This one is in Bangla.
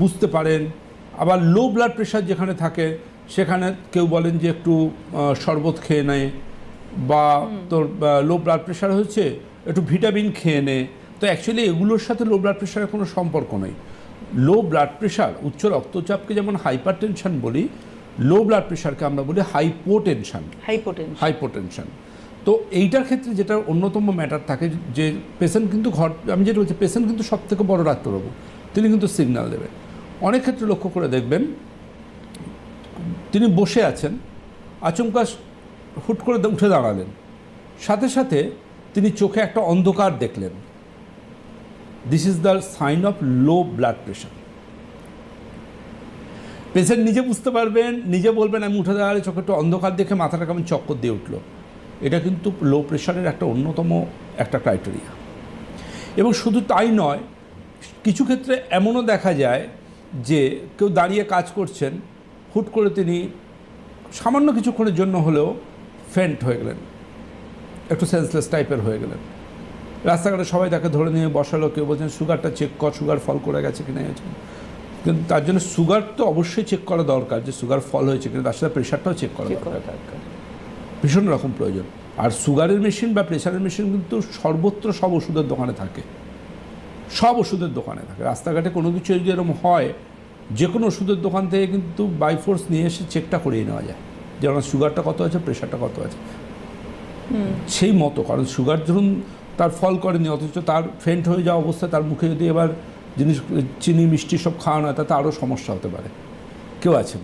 বুঝতে পারেন। আবার লো ব্লাড প্রেশার যেখানে থাকে সেখানে কেউ বলেন যে একটু শরবত খেয়ে নেয়, বা তোর লো ব্লাড প্রেশার হচ্ছে একটু ভিটামিন খেয়ে নে। তো অ্যাকচুয়ালি এগুলোর সাথে লো ব্লাড প্রেশারের কোনো সম্পর্ক নেই। লো ব্লাড প্রেশার, উচ্চ রক্তচাপকে যেমন হাইপার টেনশন বলি, লো ব্লাড প্রেশারকে আমরা বলি হাইপোটেনশন। হাইপোটেনশন। তো এইটার ক্ষেত্রে যেটা অন্যতম ম্যাটার থাকে যে পেশেন্ট কিন্তু আমি যেটা বলছি, পেশেন্ট কিন্তু সব থেকে বড় ডাক্তারবাবু, তিনি কিন্তু সিগন্যাল দেবেন। অনেক ক্ষেত্রে লক্ষ্য করে দেখবেন তিনি বসে আছেন, আচমকা হুট করে উঠে দাঁড়ালেন, সাথে সাথে তিনি চোখে একটা অন্ধকার দেখলেন। This is the sign of low blood pressure. Patient নিজে বুঝতে পারবেন, নিজে বলবেন আমি উঠে দাঁড়ালে চোখে একটু অন্ধকার দেখে মাথাটা কেমন চক্কর দিয়ে উঠলো। এটা কিন্তু লো প্রেশারের একটা অন্যতম একটা ক্রাইটেরিয়া। এবং শুধু তাই নয়, কিছু ক্ষেত্রে এমনও দেখা যায় যে কেউ দাঁড়িয়ে কাজ করছেন, হুট করে তিনি সামান্য কিছুক্ষণের জন্য হলেও ফেন্ট হয়ে গেলেন, একটু সেন্সলেস টাইপের হয়ে গেলেন। রাস্তাঘাটে সবাই তাকে ধরে নিয়ে বসালো, কেউ বলছেন সুগারটা চেক কর, সুগার ফল করে গেছে কিনা হয়েছে। কিন্তু তার জন্য সুগার তো অবশ্যই চেক করা দরকার, যে সুগার ফল হয়েছে কিন্তু তার সাথে প্রেশারটাও চেক করা দরকার, ভীষণ রকম প্রয়োজন। আর সুগারের মেশিন বা প্রেশারের মেশিন কিন্তু সর্বত্র সব ওষুধের দোকানে থাকে, সব ওষুধের দোকানে থাকে। রাস্তাঘাটে কোনো কিছু যদি এরকম হয়, যে কোনো ওষুধের দোকান থেকে কিন্তু বাই ফোর্স নিয়ে এসে চেকটা করিয়ে নেওয়া যায় যে আমার সুগারটা কত আছে, প্রেশারটা কত আছে। সেই মতো, কারণ সুগার ধরুন তার ফল করেনি, অথচ তার ফেন্ট হয়ে যাওয়া অবস্থায় তার মুখে যদি এবার জিনিস চিনি মিষ্টি সব খাওয়ানো হয়, তাতে আরও সমস্যা হতে পারে। কেউ আছেন?